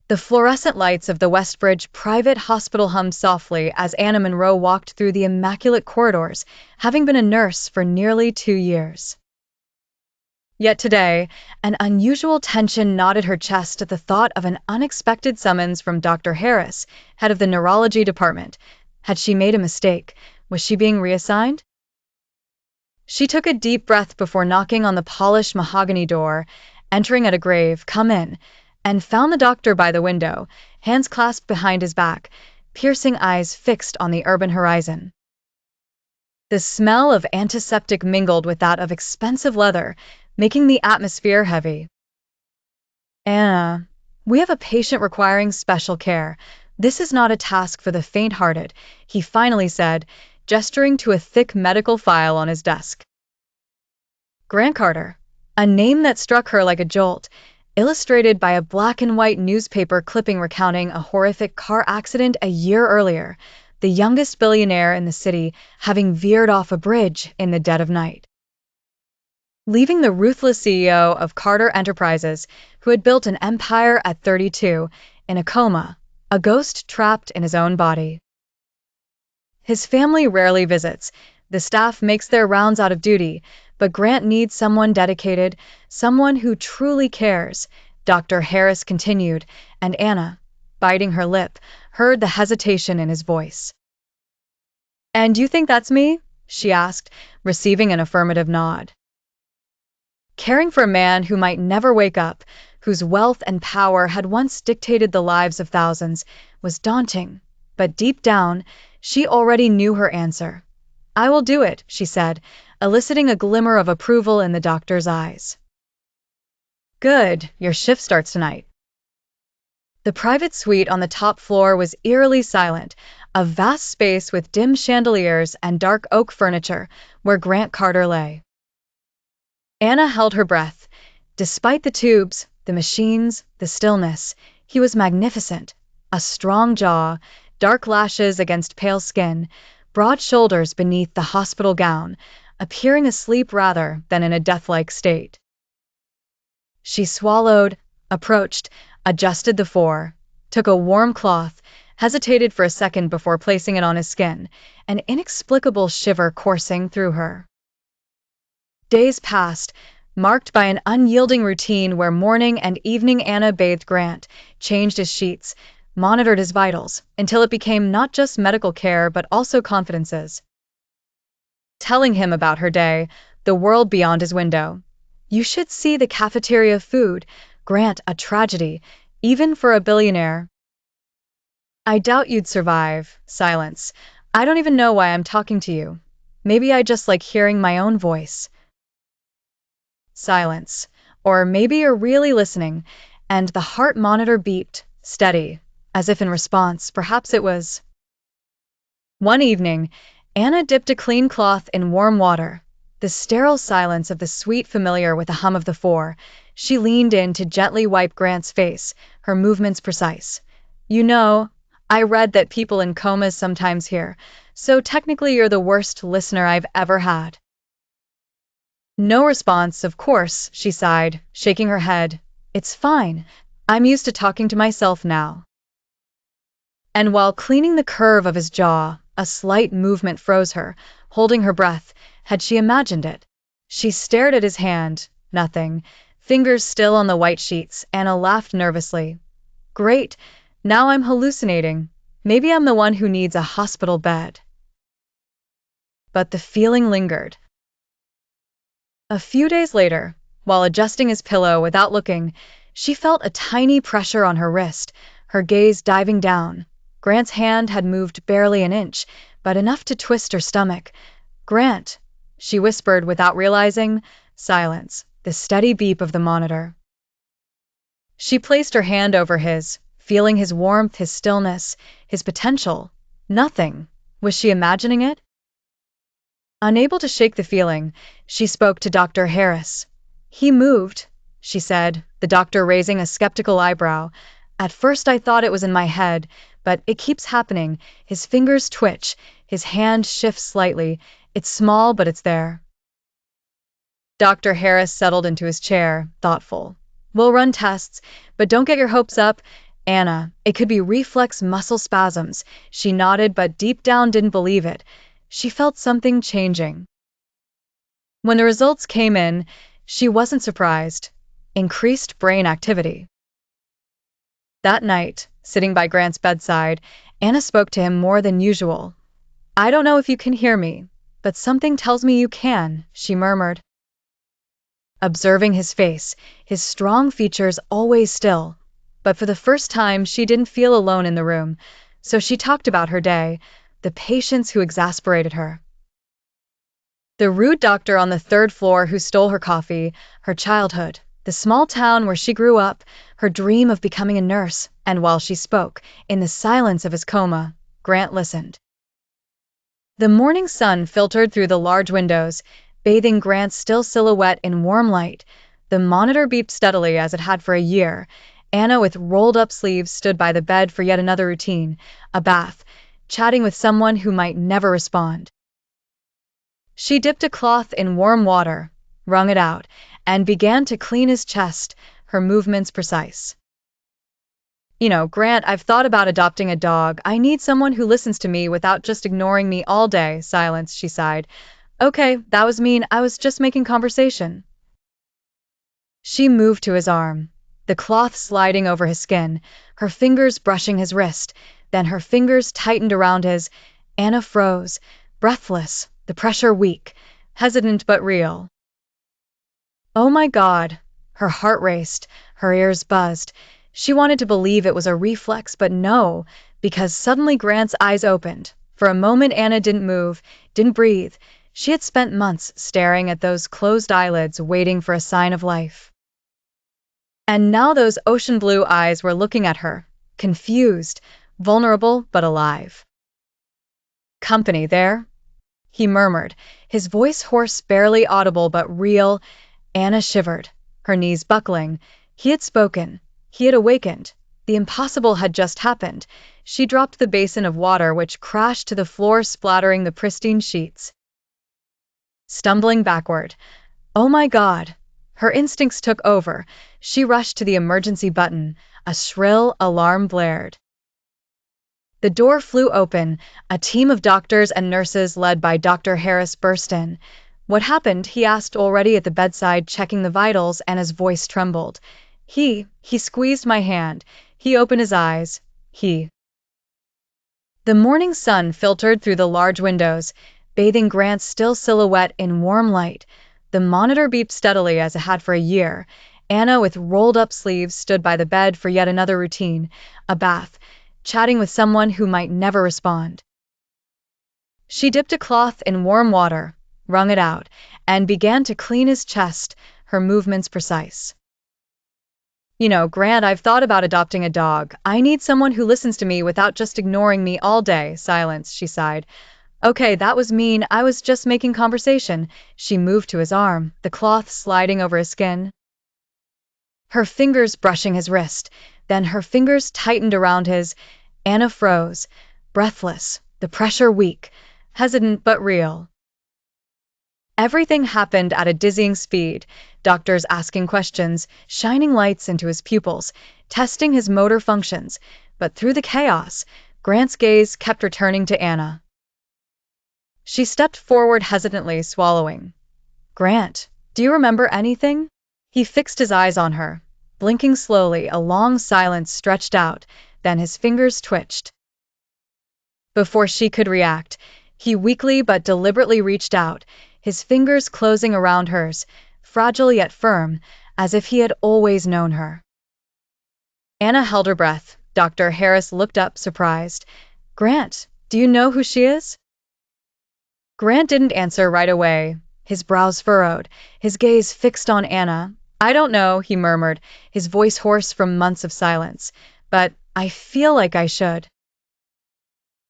The fluorescent lights of the Westbridge private hospital hummed softly as Anna Monroe walked through the immaculate corridors, having been a nurse for nearly 2 years. Yet today, an unusual tension knotted her chest at the thought of an unexpected summons from Dr. Harris, head of the neurology department. Had she made a mistake? Was she being reassigned? She took a deep breath before knocking on the polished mahogany door, entering at a grave "Come in," and found the doctor by the window, hands clasped behind his back, piercing eyes fixed on the urban horizon. The smell of antiseptic mingled with that of expensive leather, making the atmosphere heavy. "Anna, we have a patient requiring special care. This is not a task for the faint-hearted," he finally said, gesturing to a thick medical file on his desk. Grant Carter, a name that struck her like a jolt, illustrated by a black-and-white newspaper clipping recounting a horrific car accident a year earlier, the youngest billionaire in the city having veered off a bridge in the dead of night, leaving the ruthless CEO of Carter Enterprises, who had built an empire at 32, in a coma, a ghost trapped in his own body. His family rarely visits, the staff makes their rounds out of duty, but Grant needs someone dedicated, someone who truly cares, Dr. Harris continued, and Anna, biting her lip, heard the hesitation in his voice. "And you think that's me?" she asked, receiving an affirmative nod. Caring for a man who might never wake up, whose wealth and power had once dictated the lives of thousands, was daunting, but deep down, she already knew her answer. "I will do it," she said, eliciting a glimmer of approval in the doctor's eyes. "Good, your shift starts tonight." The private suite on the top floor was eerily silent, a vast space with dim chandeliers and dark oak furniture, where Grant Carter lay. Anna held her breath. Despite the tubes, the machines, the stillness, he was magnificent. A strong jaw, dark lashes against pale skin, broad shoulders beneath the hospital gown, appearing asleep rather than in a death-like state. She swallowed, approached, adjusted the four, took a warm cloth, hesitated for a second before placing it on his skin, an inexplicable shiver coursing through her. Days passed, marked by an unyielding routine where morning and evening Anna bathed Grant, changed his sheets, monitored his vitals, until it became not just medical care but also confidences. Telling him about her day, the world beyond his window. "You should see the cafeteria food, Grant, a tragedy, even for a billionaire." "I doubt you'd survive." Silence. "I don't even know why I'm talking to you. Maybe I just like hearing my own voice." Silence. "Or maybe you're really listening," and the heart monitor beeped, steady, as if in response. Perhaps it was. One evening, Anna dipped a clean cloth in warm water, the sterile silence of the suite familiar with the hum of the four. She leaned in to gently wipe Grant's face, her movements precise. "You know, I read that people in comas sometimes hear, so technically you're the worst listener I've ever had." No response, of course, she sighed, shaking her head. "It's fine. I'm used to talking to myself now." And while cleaning the curve of his jaw, a slight movement froze her, holding her breath. Had she imagined it? She stared at his hand. Nothing. Fingers still on the white sheets. Anna laughed nervously. "Great. Now I'm hallucinating. Maybe I'm the one who needs a hospital bed." But the feeling lingered. A few days later, while adjusting his pillow without looking, she felt a tiny pressure on her wrist, her gaze diving down. Grant's hand had moved barely an inch, but enough to twist her stomach. "Grant," she whispered without realizing. Silence, the steady beep of the monitor. She placed her hand over his, feeling his warmth, his stillness, his potential. Nothing. Was she imagining it? Unable to shake the feeling, she spoke to Dr. Harris. "He moved," she said, the doctor raising a skeptical eyebrow. "At first I thought it was in my head, but it keeps happening." His fingers twitch, his hand shifts slightly. "It's small, but it's there." Dr. Harris settled into his chair, thoughtful. "We'll run tests, but don't get your hopes up. Anna, it could be reflex muscle spasms. She nodded, but deep down didn't believe it. She felt something changing. When the results came in, she wasn't surprised. Increased brain activity. That night, sitting by Grant's bedside, Anna spoke to him more than usual. "I don't know if you can hear me, but something tells me you can," she murmured. Observing his face, his strong features always still. But for the first time, she didn't feel alone in the room, so she talked about her day, the patients who exasperated her. The rude doctor on the third floor who stole her coffee, her childhood, the small town where she grew up, her dream of becoming a nurse, and while she spoke, in the silence of his coma, Grant listened. The morning sun filtered through the large windows, bathing Grant's still silhouette in warm light. The monitor beeped steadily as it had for a year. Anna, with rolled-up sleeves, stood by the bed for yet another routine, a bath, chatting with someone who might never respond. She dipped a cloth in warm water, wrung it out, and began to clean his chest, her movements precise. Grant, I've thought about adopting a dog. I need someone who listens to me without just ignoring me all day." Silence, she sighed. "Okay, that was mean. I was just making conversation." She moved to his arm, the cloth sliding over his skin, her fingers brushing his wrist, then her fingers tightened around his. Anna froze, breathless, the pressure weak, hesitant but real. Oh my God! Her heart raced, her ears buzzed. She wanted to believe it was a reflex, but no, because suddenly Grant's eyes opened. For a moment Anna didn't move, didn't breathe. She had spent months staring at those closed eyelids, waiting for a sign of life. And now those ocean blue eyes were looking at her, confused, vulnerable but alive. "Company there?" he murmured, his voice hoarse, barely audible but real. Anna shivered, her knees buckling. He had spoken. He had awakened. The impossible had just happened. She dropped the basin of water, which crashed to the floor, splattering the pristine sheets. Stumbling backward. Oh my God! Her instincts took over. She rushed to the emergency button. A shrill alarm blared. The door flew open. A team of doctors and nurses led by Dr. Harris burst in. "What happened?" he asked, already at the bedside, checking the vitals, and his voice trembled. He squeezed my hand. He opened his eyes. The morning sun filtered through the large windows, bathing Grant's still silhouette in warm light. The monitor beeped steadily as it had for a year. Anna, with rolled-up sleeves, stood by the bed for yet another routine, a bath, chatting with someone who might never respond. She dipped a cloth in warm water, wrung it out, and began to clean his chest, her movements precise. "Grant, I've thought about adopting a dog. I need someone who listens to me without just ignoring me all day." Silence, she sighed. "Okay, that was mean. I was just making conversation." She moved to his arm, the cloth sliding over his skin, her fingers brushing his wrist, then her fingers tightened around his. Anna froze, breathless, the pressure weak, hesitant but real. Everything happened at a dizzying speed, doctors asking questions, shining lights into his pupils, testing his motor functions, but through the chaos, Grant's gaze kept returning to Anna. She stepped forward hesitantly, swallowing. "Grant, do you remember anything?" He fixed his eyes on her, blinking slowly. A long silence stretched out, then his fingers twitched. Before she could react, he weakly but deliberately reached out, his fingers closing around hers, fragile yet firm, as if he had always known her. Anna held her breath. Dr. Harris looked up, surprised. "Grant, do you know who she is?" Grant didn't answer right away, his brows furrowed, his gaze fixed on Anna. "I don't know," he murmured, his voice hoarse from months of silence, "but I feel like I should."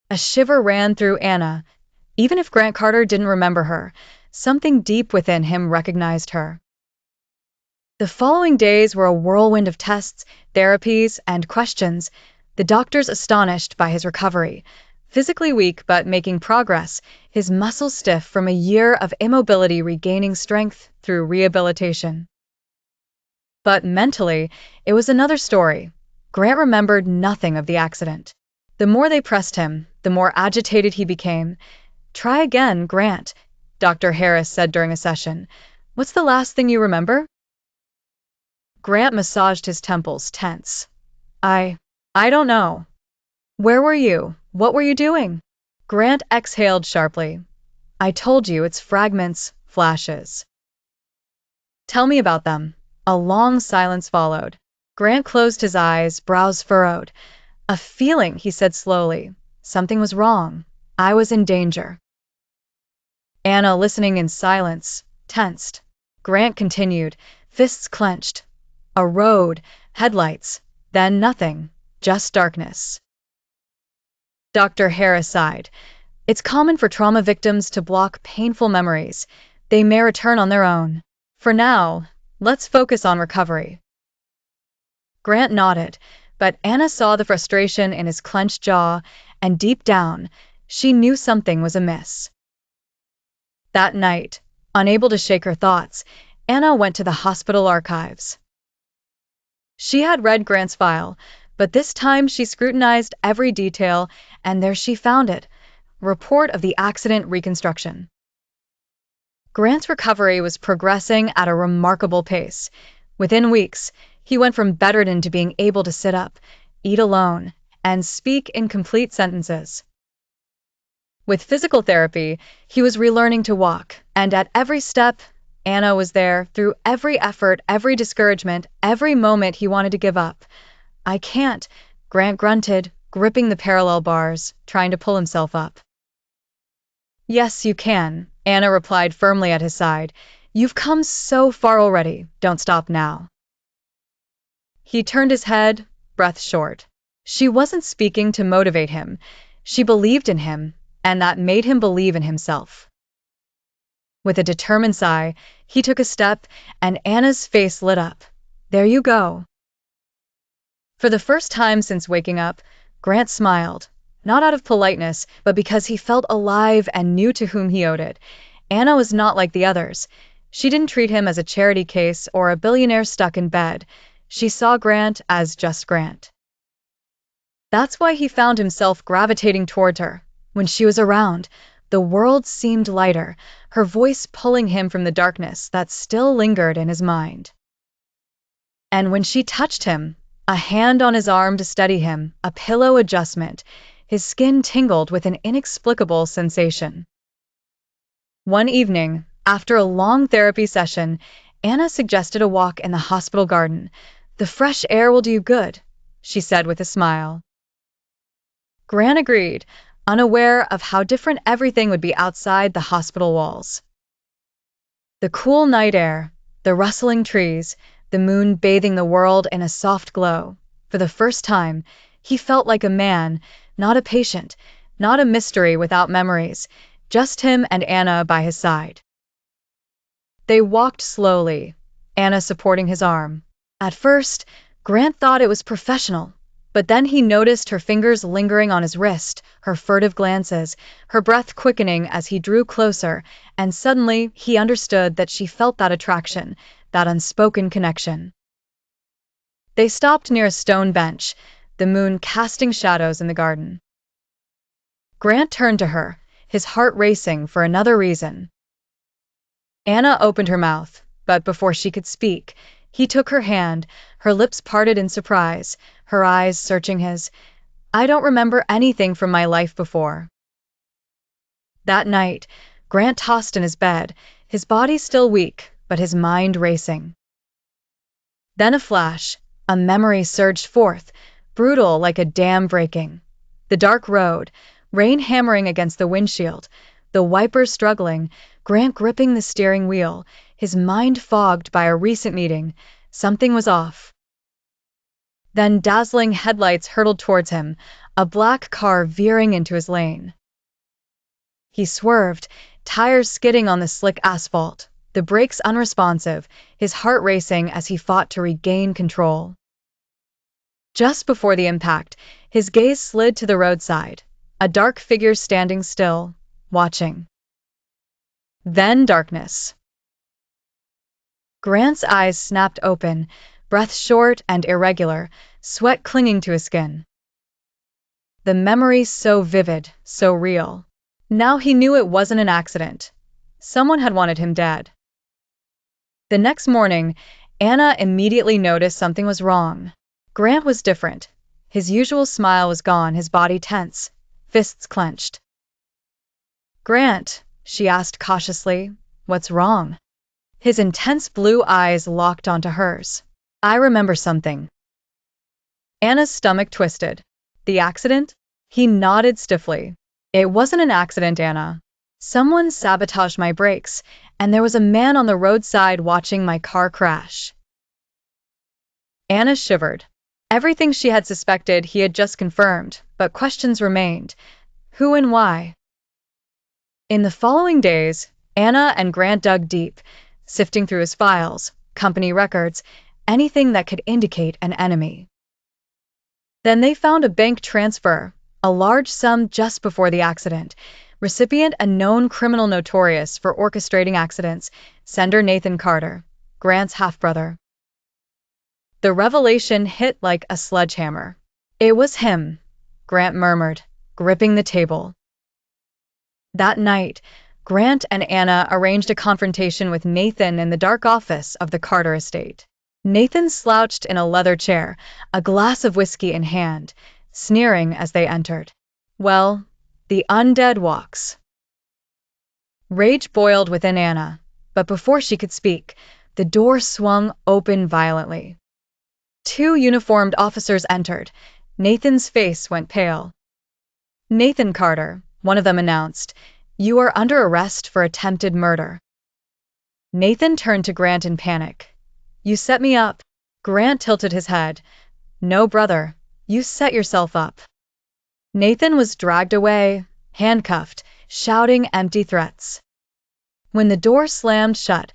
A shiver ran through Anna. Even if Grant Carter didn't remember her, something deep within him recognized her. The following days were a whirlwind of tests, therapies, and questions, the doctors astonished by his recovery. Physically weak but making progress, his muscles stiff from a year of immobility, regaining strength through rehabilitation. But mentally, it was another story. Grant remembered nothing of the accident. The more they pressed him, the more agitated he became. "Try again, Grant," Dr. Harris said during a session. "What's the last thing you remember?" Grant massaged his temples, tense. I don't know. Where were you? What were you doing?" Grant exhaled sharply. "I told you, it's fragments, flashes." "Tell me about them." A long silence followed. Grant closed his eyes, brows furrowed. "A feeling," he said slowly. "Something was wrong. I was in danger." Anna, listening in silence, tensed. Grant continued, fists clenched. A road, headlights, then nothing, just darkness. Dr. Harris sighed. "It's common for trauma victims to block painful memories. They may return on their own. For now, let's focus on recovery." Grant nodded, but Anna saw the frustration in his clenched jaw, and deep down, she knew something was amiss. That night, unable to shake her thoughts, Anna went to the hospital archives. She had read Grant's file, but this time she scrutinized every detail, and there she found it: report of the accident reconstruction. Grant's recovery was progressing at a remarkable pace. Within weeks, he went from bedridden to being able to sit up, eat alone, and speak in complete sentences. With physical therapy, he was relearning to walk, and at every step, Anna was there, through every effort, every discouragement, every moment he wanted to give up. "I can't," Grant grunted, gripping the parallel bars, trying to pull himself up. "Yes, you can," Anna replied firmly at his side. "You've come so far already. Don't stop now." He turned his head, breath short. She wasn't speaking to motivate him. She believed in him, and that made him believe in himself. With a determined sigh, he took a step, and Anna's face lit up. "There you go." For the first time since waking up, Grant smiled, not out of politeness, but because he felt alive and knew to whom he owed it. Anna was not like the others. She didn't treat him as a charity case or a billionaire stuck in bed. She saw Grant as just Grant. That's why he found himself gravitating toward her. When she was around, the world seemed lighter, her voice pulling him from the darkness that still lingered in his mind. And when she touched him, a hand on his arm to steady him, a pillow adjustment, his skin tingled with an inexplicable sensation. One evening, after a long therapy session, Anna suggested a walk in the hospital garden. "The fresh air will do you good," she said with a smile. Grant agreed, unaware of how different everything would be outside the hospital walls. The cool night air, the rustling trees, the moon bathing the world in a soft glow. For the first time, he felt like a man, not a patient, not a mystery without memories, just him and Anna by his side. They walked slowly, Anna supporting his arm. At first, Grant thought it was professional, but then he noticed her fingers lingering on his wrist, her furtive glances, her breath quickening as he drew closer, and suddenly he understood that she felt that attraction, that unspoken connection. They stopped near a stone bench, the moon casting shadows in the garden. Grant turned to her, his heart racing for another reason. Anna opened her mouth, but before she could speak, he took her hand, her lips parted in surprise, her eyes searching his. "I don't remember anything from my life before." That night, Grant tossed in his bed, his body still weak, but his mind racing. Then a flash, a memory surged forth, brutal like a dam breaking. The dark road, rain hammering against the windshield, the wipers struggling, Grant gripping the steering wheel, his mind fogged by a recent meeting. Something was off. Then dazzling headlights hurtled towards him, a black car veering into his lane. He swerved, tires skidding on the slick asphalt, the brakes unresponsive, his heart racing as he fought to regain control. Just before the impact, his gaze slid to the roadside, a dark figure standing still, watching. Then darkness. Grant's eyes snapped open, breath short and irregular, sweat clinging to his skin. The memory so vivid, so real. Now he knew it wasn't an accident. Someone had wanted him dead. The next morning, Anna immediately noticed something was wrong. Grant was different. His usual smile was gone, his body tense, fists clenched. "Grant," she asked cautiously, "what's wrong?" His intense blue eyes locked onto hers. "I remember something." Anna's stomach twisted. "The accident?" He nodded stiffly. "It wasn't an accident, Anna. Someone sabotaged my brakes, and there was a man on the roadside watching my car crash." Anna shivered. Everything she had suspected he had just confirmed, but questions remained. Who and why? In the following days, Anna and Grant dug deep, sifting through his files, company records, anything that could indicate an enemy. Then they found a bank transfer, a large sum just before the accident. Recipient a known criminal notorious for orchestrating accidents, sender Nathan Carter, Grant's half-brother. The revelation hit like a sledgehammer. "It was him," Grant murmured, gripping the table. That night, Grant and Anna arranged a confrontation with Nathan in the dark office of the Carter estate. Nathan slouched in a leather chair, a glass of whiskey in hand, sneering as they entered. "Well, the undead walks." Rage boiled within Anna, but before she could speak, the door swung open violently. Two uniformed officers entered. Nathan's face went pale. "Nathan Carter," one of them announced, "you are under arrest for attempted murder." Nathan turned to Grant in panic. "You set me up." Grant tilted his head. "No, brother, you set yourself up." Nathan was dragged away, handcuffed, shouting empty threats. When the door slammed shut,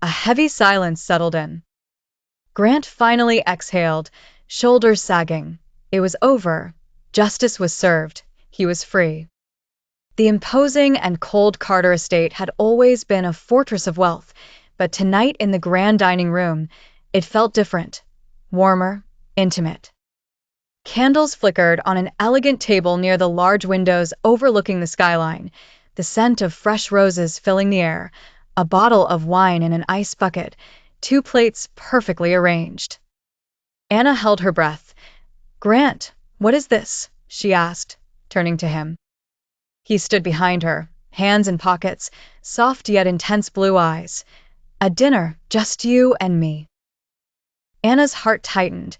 a heavy silence settled in. Grant finally exhaled, shoulders sagging. It was over. Justice was served. He was free. The imposing and cold Carter estate had always been a fortress of wealth, but tonight in the grand dining room, it felt different, warmer, intimate. Candles flickered on an elegant table near the large windows overlooking the skyline, the scent of fresh roses filling the air, a bottle of wine in an ice bucket, 2 plates perfectly arranged. Anna held her breath. "Grant, what is this?" she asked, turning to him. He stood behind her, hands in pockets, soft yet intense blue eyes. "A dinner, just you and me." Anna's heart tightened.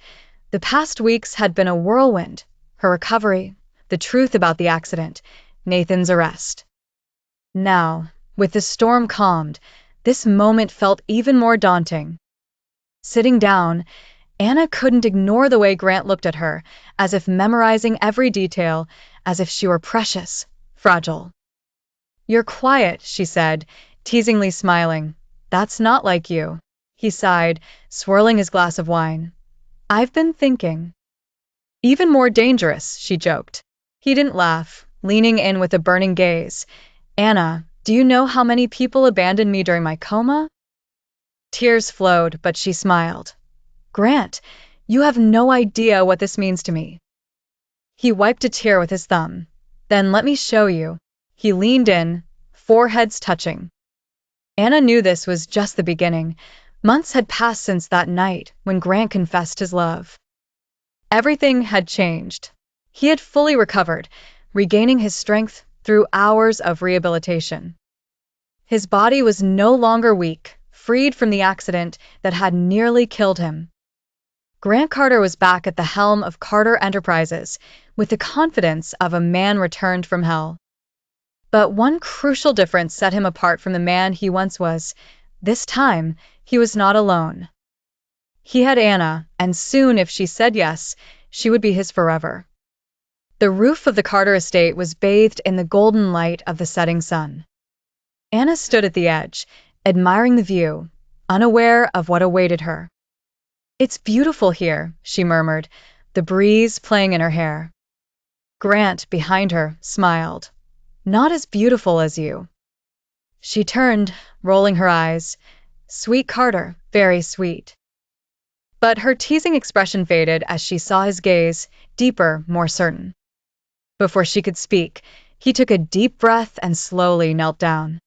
The past weeks had been a whirlwind. Her recovery, the truth about the accident, Nathan's arrest. Now, with the storm calmed, this moment felt even more daunting. Sitting down, Anna couldn't ignore the way Grant looked at her, as if memorizing every detail, as if she were precious, fragile. "You're quiet," she said, teasingly smiling. "That's not like you." He sighed, swirling his glass of wine. "I've been thinking." "Even more dangerous," she joked. He didn't laugh, leaning in with a burning gaze. "Anna, do you know how many people abandoned me during my coma?" Tears flowed, but she smiled. "Grant, you have no idea what this means to me." He wiped a tear with his thumb. "Then let me show you." He leaned in, foreheads touching. Anna knew this was just the beginning. Months had passed since that night when Grant confessed his love. Everything had changed. He had fully recovered, regaining his strength through hours of rehabilitation. His body was no longer weak, freed from the accident that had nearly killed him. Grant Carter was back at the helm of Carter Enterprises, with the confidence of a man returned from hell. But one crucial difference set him apart from the man he once was. This time, he was not alone. He had Anna, and soon, if she said yes, she would be his forever. The roof of the Carter estate was bathed in the golden light of the setting sun. Anna stood at the edge, admiring the view, unaware of what awaited her. "It's beautiful here," she murmured, the breeze playing in her hair. Grant, behind her, smiled. "Not as beautiful as you." She turned, rolling her eyes. "Sweet Carter, very sweet." But her teasing expression faded as she saw his gaze, deeper, more certain. Before she could speak, he took a deep breath and slowly knelt down.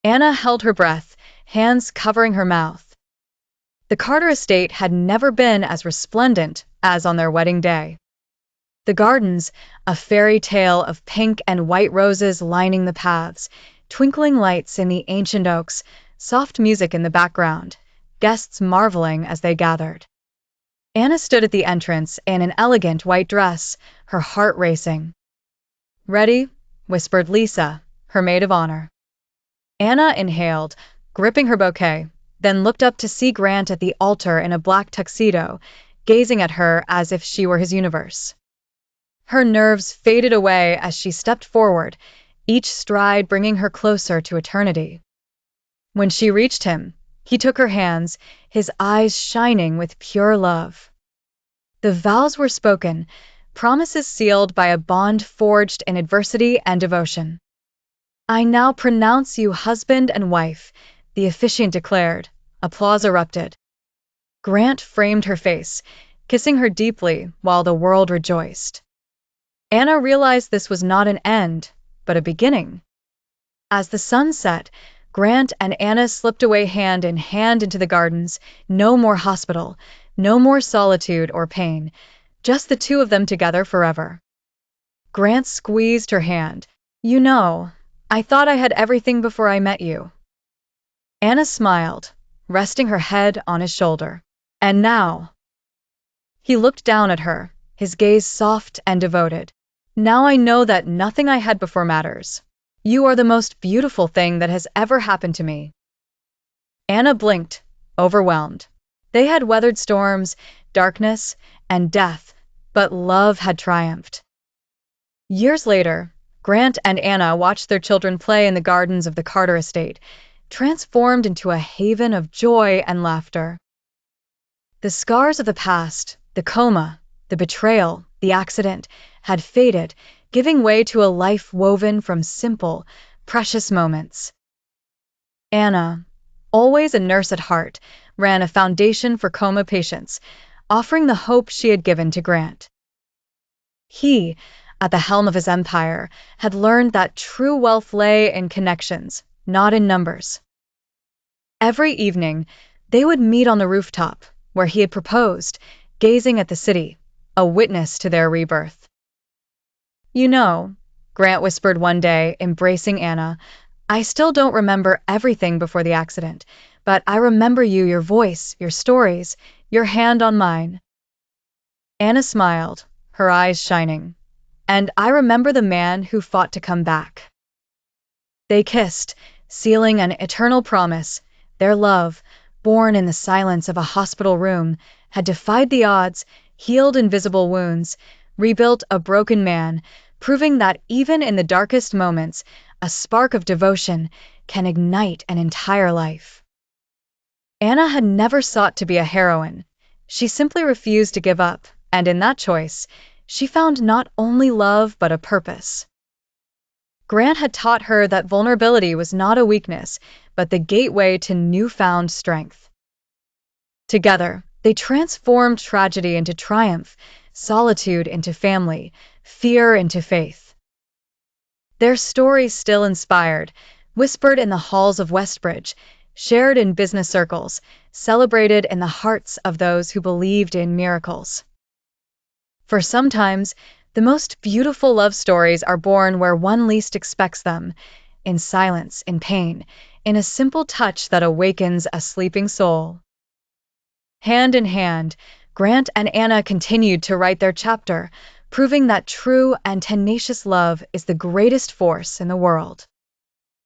Anna held her breath, hands covering her mouth. The Carter estate had never been as resplendent as on their wedding day. The gardens, a fairy tale of pink and white roses lining the paths, twinkling lights in the ancient oaks, soft music in the background, guests marveling as they gathered. Anna stood at the entrance in an elegant white dress, her heart racing. "Ready?" whispered Lisa, her maid of honor. Anna inhaled, gripping her bouquet, then looked up to see Grant at the altar in a black tuxedo, gazing at her as if she were his universe. Her nerves faded away as she stepped forward, each stride bringing her closer to eternity. When she reached him, he took her hands, his eyes shining with pure love. The vows were spoken, promises sealed by a bond forged in adversity and devotion. "I now pronounce you husband and wife," the officiant declared. Applause erupted. Grant framed her face, kissing her deeply while the world rejoiced. Anna realized this was not an end, but a beginning. As the sun set, Grant and Anna slipped away hand in hand into the gardens. No more hospital, no more solitude or pain, just the two of them together forever. Grant squeezed her hand. "You know, I thought I had everything before I met you." Anna smiled, resting her head on his shoulder. "And now?" He looked down at her, his gaze soft and devoted. "Now I know that nothing I had before matters. You are the most beautiful thing that has ever happened to me." Anna blinked, overwhelmed. They had weathered storms, darkness, and death, but love had triumphed. Years later, Grant and Anna watched their children play in the gardens of the Carter estate, transformed into a haven of joy and laughter. The scars of the past, the coma, the betrayal, the accident, had faded, giving way to a life woven from simple, precious moments. Anna, always a nurse at heart, ran a foundation for coma patients, offering the hope she had given to Grant. He, at the helm of his empire, had learned that true wealth lay in connections, not in numbers. Every evening, they would meet on the rooftop, where he had proposed, gazing at the city, a witness to their rebirth. "You know," Grant whispered one day, embracing Anna, "I still don't remember everything before the accident, but I remember you, your voice, your stories, your hand on mine." Anna smiled, her eyes shining. "And I remember the man who fought to come back." They kissed, sealing an eternal promise. Their love, born in the silence of a hospital room, had defied the odds, healed invisible wounds, rebuilt a broken man, proving that even in the darkest moments, a spark of devotion can ignite an entire life. Anna had never sought to be a heroine. She simply refused to give up, and in that choice, she found not only love but a purpose. Grant had taught her that vulnerability was not a weakness, but the gateway to newfound strength. Together, they transformed tragedy into triumph, solitude into family, fear into faith. Their stories still inspired, whispered in the halls of Westbridge, shared in business circles, celebrated in the hearts of those who believed in miracles. For sometimes, the most beautiful love stories are born where one least expects them, in silence, in pain, in a simple touch that awakens a sleeping soul. Hand in hand, Grant and Anna continued to write their chapter, proving that true and tenacious love is the greatest force in the world.